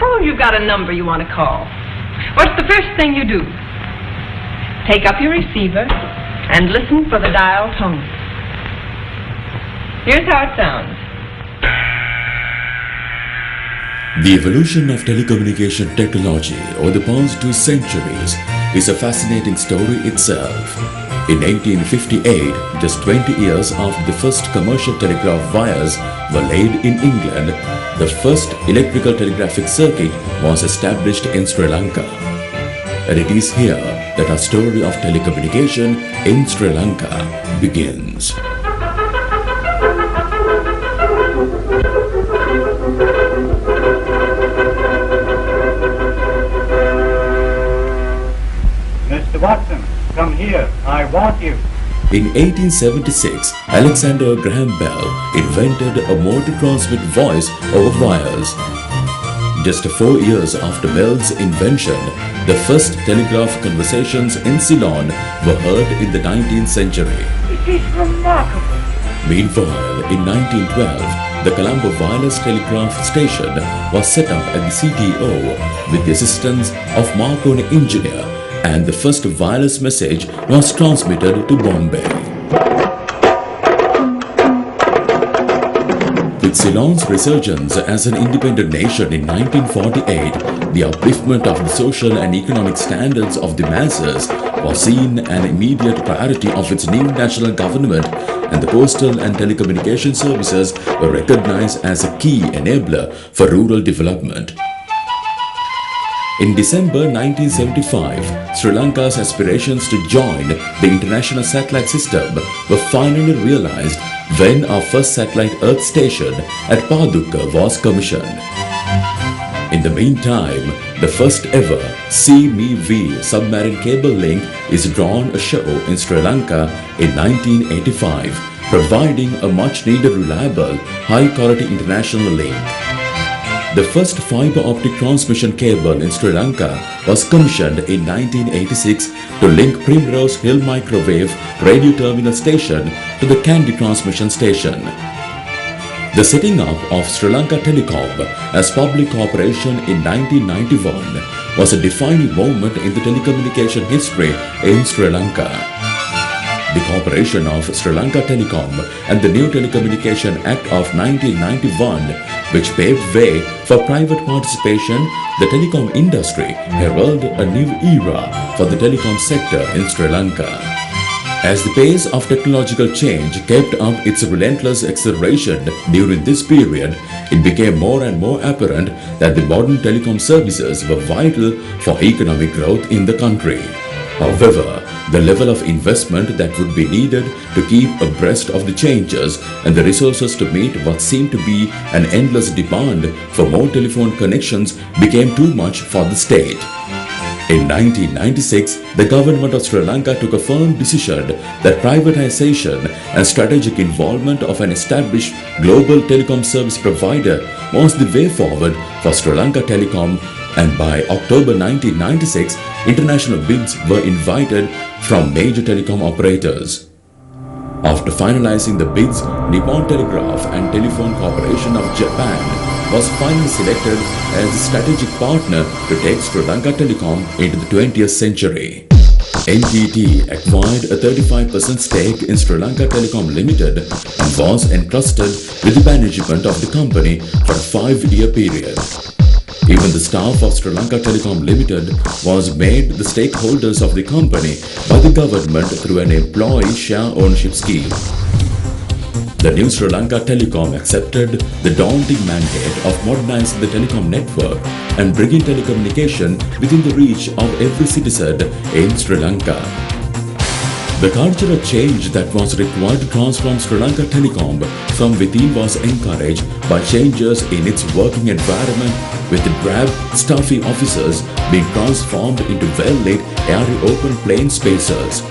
suppose you've got a number you want to call. What's the first thing you do? Take up your receiver and listen for the dial tone. Here's how it sounds. The evolution of telecommunication technology over the past 2 centuries is a fascinating story itself. In 1858, just 20 years after the first commercial telegraph wires were laid in England, the first electrical telegraphic circuit was established in Sri Lanka. And it is here that our story of telecommunication in Sri Lanka begins. Mr. Watson, come here. I want you. In 1876, Alexander Graham Bell invented a mode to transmit voice over wires. Just 4 years after Bell's invention, the first telegraph conversations in Ceylon were heard in the 19th century. It is remarkable. Meanwhile, in 1912, the Colombo Wireless Telegraph Station was set up at the CTO with the assistance of Marconi engineer, and the first wireless message was transmitted to Bombay. With Ceylon's resurgence as an independent nation in 1948, the upliftment of the social and economic standards of the masses was seen an immediate priority of its new national government, and the postal and telecommunication services were recognized as a key enabler for rural development. In December 1975, Sri Lanka's aspirations to join the international satellite system were finally realized when our first satellite Earth station at Paduka was commissioned. In the meantime, the first ever See-Me-We submarine cable link is drawn ashore in Sri Lanka in 1985, providing a much-needed reliable, high-quality international link. The first fiber optic transmission cable in Sri Lanka was commissioned in 1986 to link Primrose Hill Microwave Radio Terminal Station to the Kandy Transmission Station. The setting up of Sri Lanka Telecom as public corporation in 1991 was a defining moment in the telecommunication history in Sri Lanka. The corporation of Sri Lanka Telecom and the new Telecommunication Act of 1991, which paved way for private participation, the telecom industry heralded a new era for the telecom sector in Sri Lanka. As the pace of technological change kept up its relentless acceleration during this period, it became more and more apparent that the modern telecom services were vital for economic growth in the country. However, the level of investment that would be needed to keep abreast of the changes and the resources to meet what seemed to be an endless demand for more telephone connections became too much for the state. In 1996, the government of Sri Lanka took a firm decision that privatization and strategic involvement of an established global telecom service provider was the way forward for Sri Lanka Telecom, and by October 1996, international bids were invited from major telecom operators. After finalizing the bids, Nippon Telegraph and Telephone Corporation of Japan was finally selected as a strategic partner to take Sri Lanka Telecom into the 20th century. NTT acquired a 35% stake in Sri Lanka Telecom Limited and was entrusted with the management of the company for a 5-year period. Even the staff of Sri Lanka Telecom Limited was made the stakeholders of the company by the government through an employee share ownership scheme. The new Sri Lanka Telecom accepted the daunting mandate of modernizing the telecom network and bringing telecommunication within the reach of every citizen in Sri Lanka. The cultural change that was required to transform Sri Lanka Telecom from within was encouraged by changes in its working environment, with the drab, stuffy offices being transformed into well-lit, airy open plain spaces.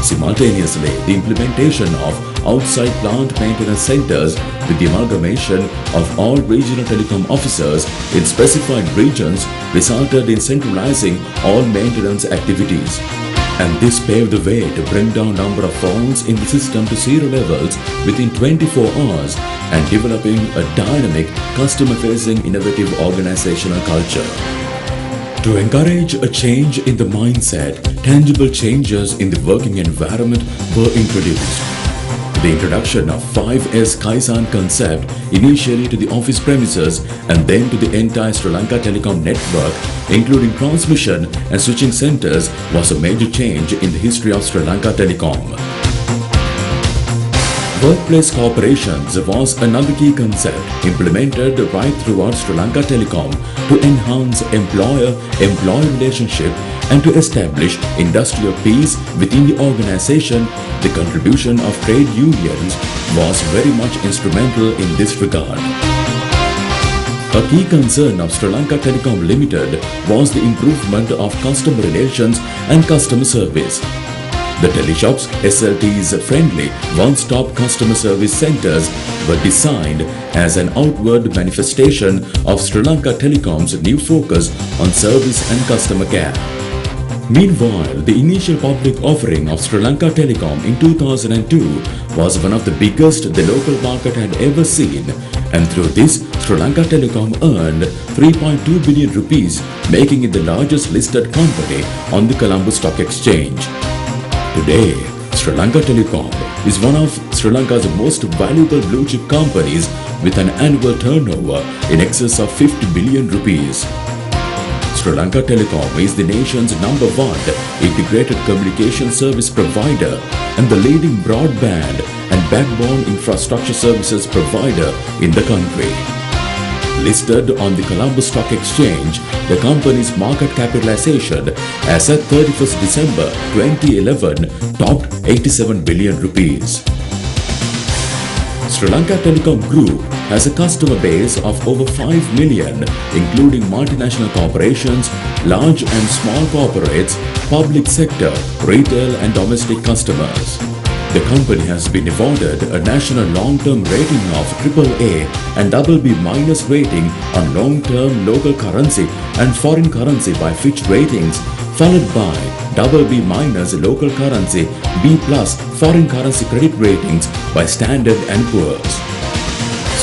Simultaneously, the implementation of outside plant maintenance centers with the amalgamation of all regional telecom officers in specified regions resulted in centralizing all maintenance activities. And this paved the way to bring down number of faults in the system to zero levels within 24 hours and developing a dynamic, customer-facing, innovative organizational culture. To encourage a change in the mindset, tangible changes in the working environment were introduced. The introduction of 5S Kaizen concept initially to the office premises and then to the entire Sri Lanka Telecom network, including transmission and switching centers, was a major change in the history of Sri Lanka Telecom. Workplace cooperations was another key concept implemented right throughout Sri Lanka Telecom to enhance employer-employee relationship and to establish industrial peace within the organization. The contribution of trade unions was very much instrumental in this regard. A key concern of Sri Lanka Telecom Limited was the improvement of customer relations and customer service. The teleshops, SLT's friendly one-stop customer service centers were designed as an outward manifestation of Sri Lanka Telecom's new focus on service and customer care. Meanwhile, the initial public offering of Sri Lanka Telecom in 2002 was one of the biggest the local market had ever seen, and through this, Sri Lanka Telecom earned 3.2 billion rupees, making it the largest listed company on the Colombo Stock Exchange. Today, Sri Lanka Telecom is one of Sri Lanka's most valuable blue chip companies with an annual turnover in excess of 50 billion rupees. Sri Lanka Telecom is the nation's #1 integrated communication service provider and the leading broadband and backbone infrastructure services provider in the country. Listed on the Colombo Stock Exchange, the company's market capitalization as at 31st December 2011 topped 87 billion rupees. Sri Lanka Telecom Group has a customer base of over 5 million, including multinational corporations, large and small corporates, public sector, retail and domestic customers. The company has been awarded a national long-term rating of AAA and BB- rating on long-term local currency and foreign currency by Fitch Ratings, followed by BB- local currency, B+ foreign currency credit ratings by Standard & Poor's.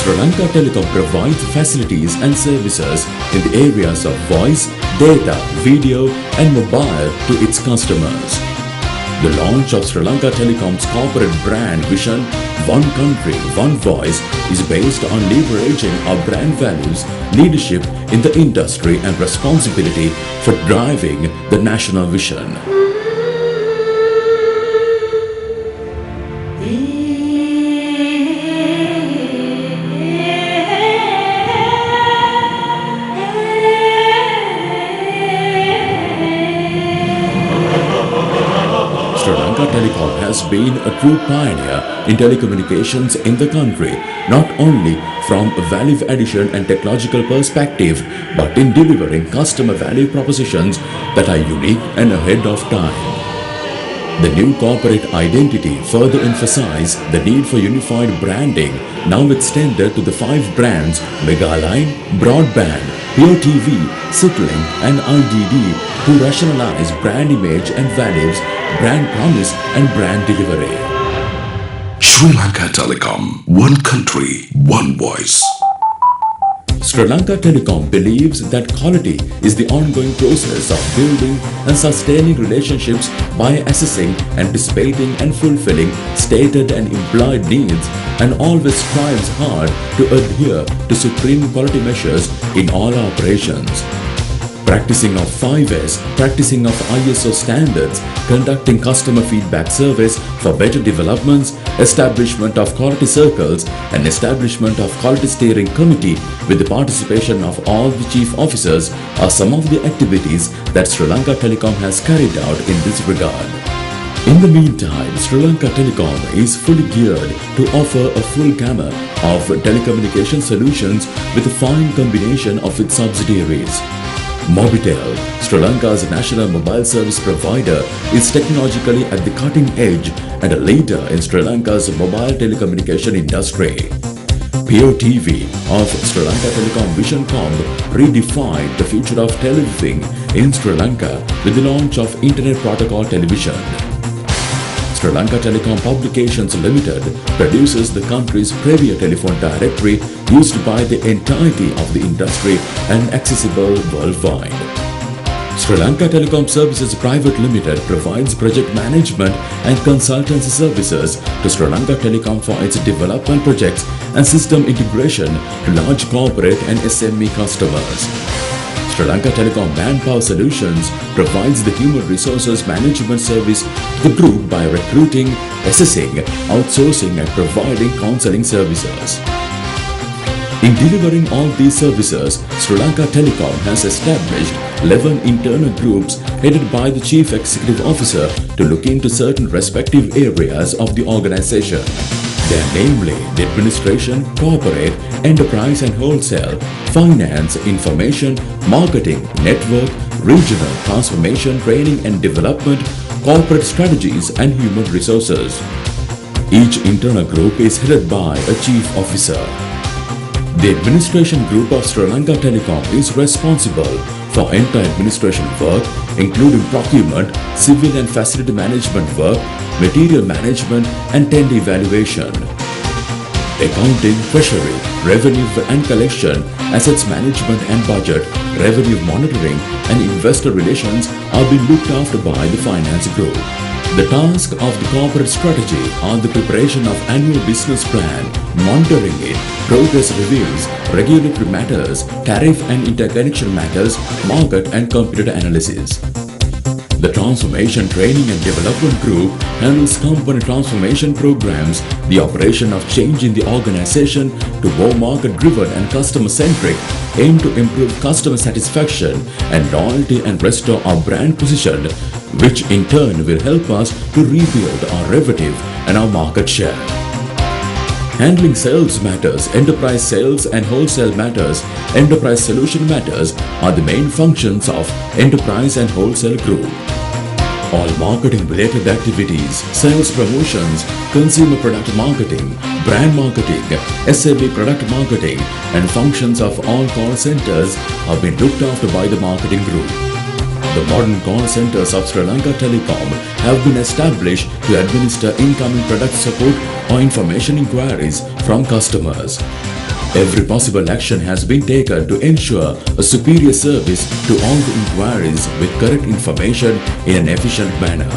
Sri Lanka Telecom provides facilities and services in the areas of voice, data, video and mobile to its customers. The launch of Sri Lanka Telecom's corporate brand vision, One Country, One Voice, is based on leveraging our brand values, leadership in the industry and responsibility for driving the national vision. Sri Lanka Telecom has been a true pioneer in telecommunications in the country, not only from a value addition and technological perspective, but in delivering customer value propositions that are unique and ahead of time. The new corporate identity further emphasized the need for unified branding, now extended to the 5 brands Megaline, Broadband, Pure TV, Citlink and IDD, to rationalize brand image and values, brand promise and brand delivery. Sri Lanka Telecom, one country, one voice. Sri Lanka Telecom believes that quality is the ongoing process of building and sustaining relationships by assessing, anticipating and fulfilling stated and implied needs, and always strives hard to adhere to supreme quality measures in all operations. Practicing of 5S, practicing of ISO standards, conducting customer feedback surveys for better developments, establishment of quality circles and establishment of quality steering committee with the participation of all the chief officers are some of the activities that Sri Lanka Telecom has carried out in this regard. In the meantime, Sri Lanka Telecom is fully geared to offer a full gamut of telecommunication solutions with a fine combination of its subsidiaries. Mobitel, Sri Lanka's national mobile service provider, is technologically at the cutting edge and a leader in Sri Lanka's mobile telecommunication industry. Pure TV of Sri Lanka Telecom Visioncom redefined the future of televiewing in Sri Lanka with the launch of Internet Protocol Television. Sri Lanka Telecom Publications Limited produces the country's premier telephone directory used by the entirety of the industry and accessible worldwide. Sri Lanka Telecom Services Private Limited provides project management and consultancy services to Sri Lanka Telecom for its development projects and system integration to large corporate and SME customers. Sri Lanka Telecom Manpower Solutions provides the human resources management service to the group by recruiting, assessing, outsourcing and providing counseling services. In delivering all these services, Sri Lanka Telecom has established 11 internal groups headed by the Chief Executive Officer to look into certain respective areas of the organization. They are namely the administration, corporate, enterprise and wholesale, finance, information, marketing, network, regional, transformation, training and development, corporate strategies and human resources. Each internal group is headed by a chief officer. The administration group of Sri Lanka Telecom is responsible for entire administration work, including procurement, civil and facility management work, material management and tender evaluation. Accounting, treasury, revenue and collection, assets management and budget, revenue monitoring and investor relations are being looked after by the finance group. The task of the corporate strategy are the preparation of annual business plan, monitoring it, progress reviews, regulatory matters, tariff and interconnection matters, market and computer analysis. The Transformation Training and Development Group handles company transformation programs, the operation of change in the organization to more market-driven and customer-centric, aim to improve customer satisfaction and loyalty and restore our brand position, which in turn will help us to rebuild our revenue and our market share. Handling sales matters, enterprise sales and wholesale matters, enterprise solution matters are the main functions of enterprise and wholesale group. All marketing related activities, sales promotions, consumer product marketing, brand marketing, SME product marketing and functions of all call centers have been looked after by the marketing group. The modern call centers of Sri Lanka Telecom have been established to administer incoming product support or information inquiries from customers. Every possible action has been taken to ensure a superior service to all the inquiries with correct information in an efficient manner.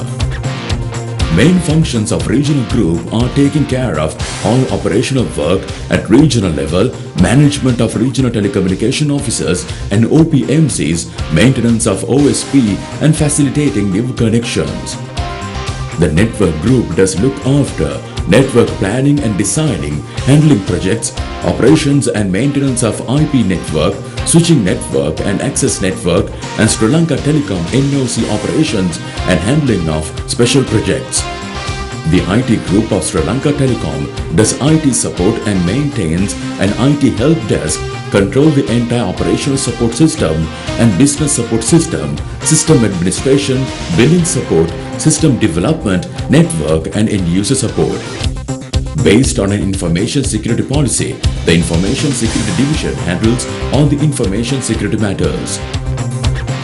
Main functions of regional group are taking care of all operational work at regional level, management of regional telecommunication officers and OPMCs, maintenance of OSP and facilitating new connections. The network group does look after network planning and designing, handling projects, operations and maintenance of IP network, switching network and access network and Sri Lanka Telecom NOC operations and handling of special projects. The IT group of Sri Lanka Telecom does IT support and maintains an IT help desk, control the entire operational support system and business support system, system administration, billing support, system development, network and end-user support. Based on an information security policy, the Information Security Division handles all the information security matters.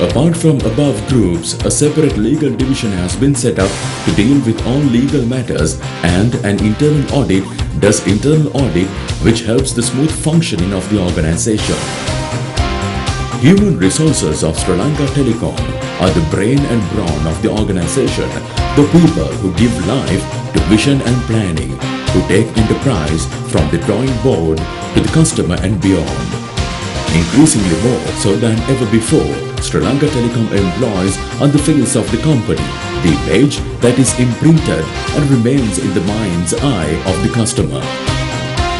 Apart from above groups, a separate legal division has been set up to deal with all legal matters and an internal audit does internal audit which helps the smooth functioning of the organization. Human resources of Sri Lanka Telecom are the brain and brawn of the organization, the people who give life to vision and planning, who take enterprise from the drawing board to the customer and beyond. Increasingly more so than ever before, Sri Lanka Telecom employs on the face of the company the image that is imprinted and remains in the mind's eye of the customer.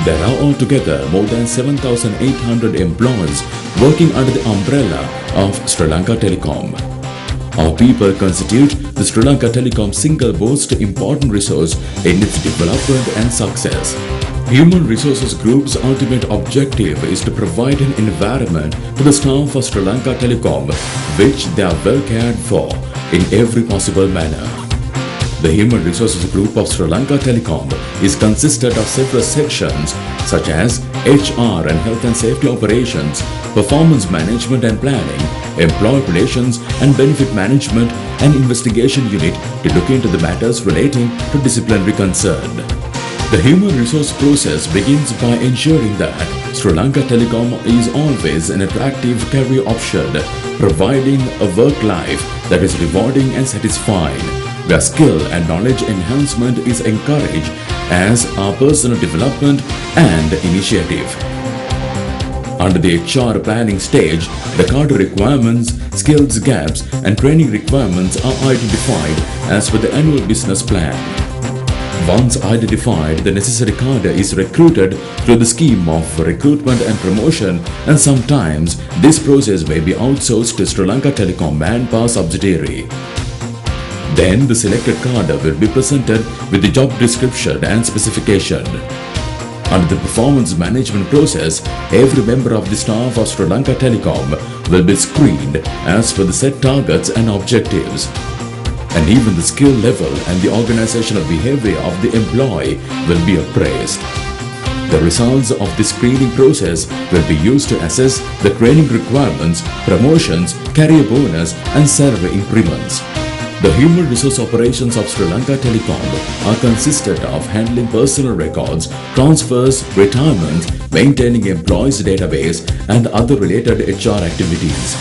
There are altogether more than 7,800 employees working under the umbrella of Sri Lanka Telecom. Our people constitute the Sri Lanka Telecom single most important resource in its development and success. Human Resources Group's ultimate objective is to provide an environment for the staff of Sri Lanka Telecom which they are well cared for in every possible manner. The Human Resources Group of Sri Lanka Telecom is consisted of several sections such as HR and health and safety operations, performance management and planning, employee relations and benefit management, and investigation unit to look into the matters relating to disciplinary concern. The human resource process begins by ensuring that Sri Lanka Telecom is always an attractive career option, providing a work life that is rewarding and satisfying, where skill and knowledge enhancement is encouraged as our personal development and initiative. Under the HR planning stage, the cadre requirements, skills gaps, and training requirements are identified as per the annual business plan. Once identified, the necessary cadre is recruited through the scheme of recruitment and promotion, and sometimes this process may be outsourced to Sri Lanka Telecom Manpower subsidiary. Then the selected cadre will be presented with the job description and specification. Under the performance management process, every member of the staff of Sri Lanka Telecom will be screened as per the set targets and objectives. And even the skill level and the organizational behavior of the employee will be appraised. The results of the screening process will be used to assess the training requirements, promotions, career bonus, and salary increments. The human resource operations of Sri Lanka Telecom are consisted of handling personal records, transfers, retirements, maintaining employees' database, and other related HR activities.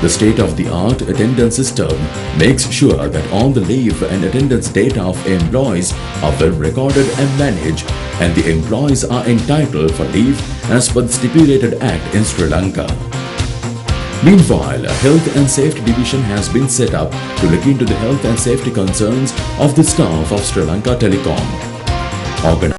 The state-of-the-art attendance system makes sure that all the leave and attendance data of employees are well recorded and managed, and the employees are entitled for leave as per the stipulated act in Sri Lanka. Meanwhile, a Health and Safety Division has been set up to look into the health and safety concerns of the staff of Sri Lanka Telecom.